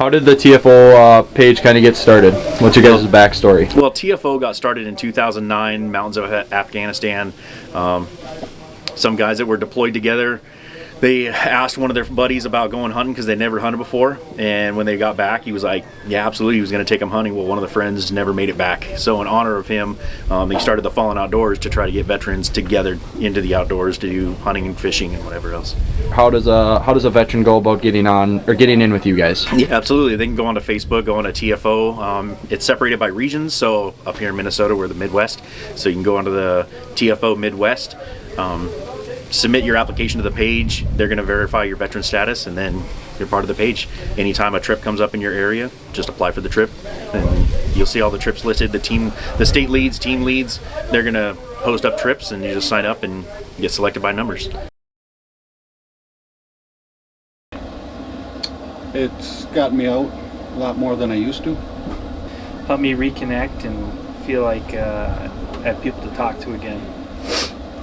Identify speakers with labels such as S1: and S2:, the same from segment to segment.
S1: How did the TFO page kind of get started? What's your guys' backstory?
S2: Well, TFO got started in 2009, mountains of Afghanistan. Some guys that were deployed together, they asked one of their buddies about going hunting because they'd never hunted before. And when they got back, he was like, yeah, absolutely, he was going to take them hunting. Well, one of the friends never made it back. So in honor of him, he started the Fallen Outdoors to try to get veterans together into the outdoors to do hunting and fishing and whatever else.
S1: How does a veteran go about getting in with you guys?
S2: Yeah, absolutely. They can go onto Facebook, go onto TFO. It's separated by regions. So up here in Minnesota, we're the Midwest. So you can go onto the TFO Midwest. Submit your application to the page. They're going to verify your veteran status, and then you're part of the page. Anytime a trip comes up in your area, just apply for the trip, and you'll see all the trips listed. The state leads, team leads, they're going to post up trips, and you just sign up and get selected by numbers.
S3: It's gotten me out a lot more than I used to.
S4: Helped me reconnect and feel like I have people to talk to again.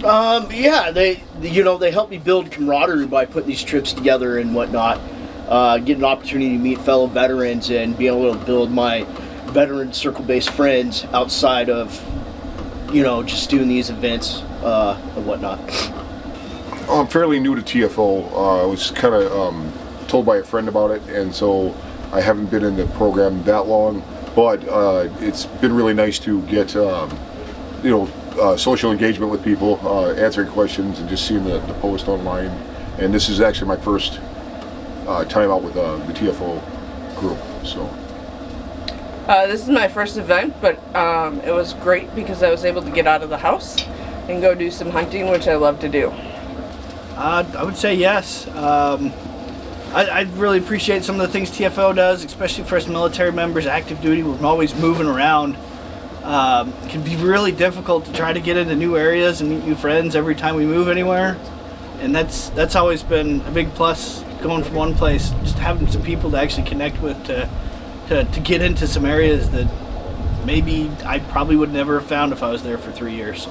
S5: Yeah, they help me build camaraderie by putting these trips together and whatnot. Get an opportunity to meet fellow veterans and be able to build my veteran circle-based friends outside of, just doing these events and whatnot.
S6: I'm fairly new to TFO. I was kind of told by a friend about it, and so I haven't been in the program that long. But it's been really nice to get, social engagement with people, answering questions, and just seeing the post online. And this is actually my first time out with the TFO group. So
S7: this is my first event, but it was great because I was able to get out of the house and go do some hunting, which I love to do.
S8: I would say yes. I really appreciate some of the things TFO does, especially for us military members, active duty. We're always moving around. It can be really difficult to try to get into new areas and meet new friends every time we move anywhere, and that's always been a big plus, going from one place, just having some people to actually connect with to get into some areas that maybe I probably would never have found if I was there for 3 years.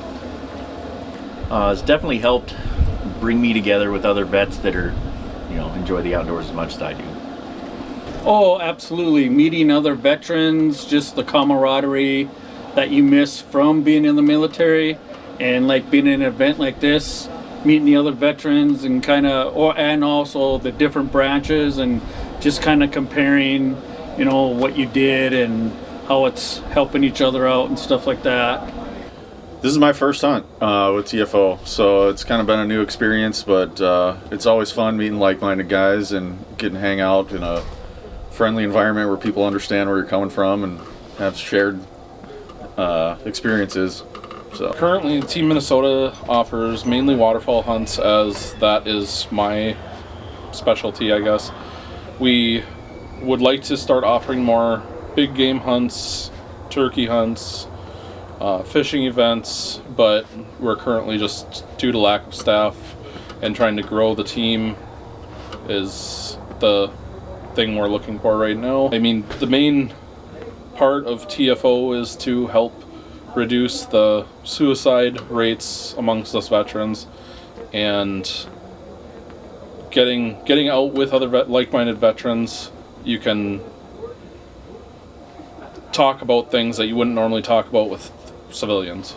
S2: It's definitely helped bring me together with other vets that are, enjoy the outdoors as much as I do.
S3: Oh, absolutely. Meeting other veterans, just the camaraderie that you miss from being in the military, and like being in an event like this, meeting the other veterans and and also the different branches, and just kind of comparing, what you did and how it's helping each other out and stuff like that.
S9: This is my first hunt with TFO, so it's kind of been a new experience, but it's always fun meeting like-minded guys and getting to hang out in a friendly environment where people understand where you're coming from and have shared experiences. So
S10: currently, Team Minnesota offers mainly waterfowl hunts, as that is my specialty, I guess. We would like to start offering more big game hunts, turkey hunts, fishing events, but we're currently, just due to lack of staff and trying to grow the team, is the thing we're looking for right now. I mean, the main part of TFO is to help reduce the suicide rates amongst us veterans, and getting out with other like-minded veterans. You can talk about things that you wouldn't normally talk about with civilians.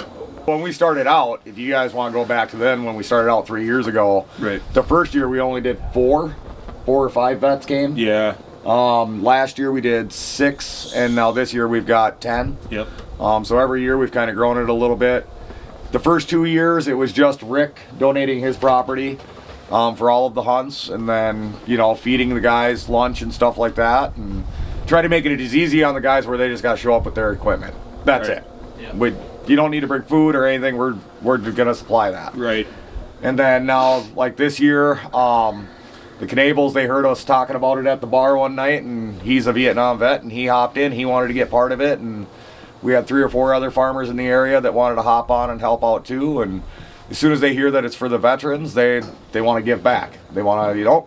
S11: When we started out, if you guys want to go back to then, when we started out 3 years ago,
S9: right,
S11: the first year we only did four or five vets came.
S9: Yeah.
S11: Last year we did 6, and now this year we've got 10.
S9: Yep.
S11: So every year we've kind of grown it a little bit. The first 2 years it was just Rick donating his property for all of the hunts, and then feeding the guys lunch and stuff like that, and try to make it as easy on the guys where they just got to show up with their equipment. That's
S9: right.
S11: it. Yeah. You don't need to bring food or anything. We're gonna supply that.
S9: Right.
S11: And then now, like this year, the Knables, they heard us talking about it at the bar one night, and he's a Vietnam vet, and he hopped in. He wanted to get part of it, and we had 3 or 4 other farmers in the area that wanted to hop on and help out too. And as soon as they hear that it's for the veterans, they want to give back. They want to,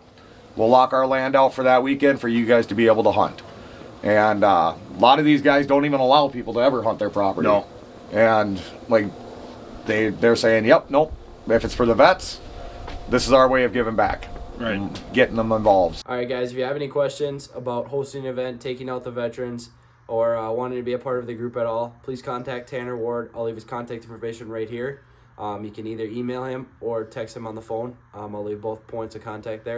S11: we'll lock our land out for that weekend for you guys to be able to hunt. And a lot of these guys don't even allow people to ever hunt their property.
S9: No.
S11: And like they're saying, yep, nope. If it's for the vets, this is our way of giving back. getting them involved.
S12: All right, guys, if you have any questions about hosting an event, taking out the veterans, or wanting to be a part of the group at all, please contact Tanner Ward. I'll leave his contact information right here. You can either email him or text him on the phone. I'll leave both points of contact there.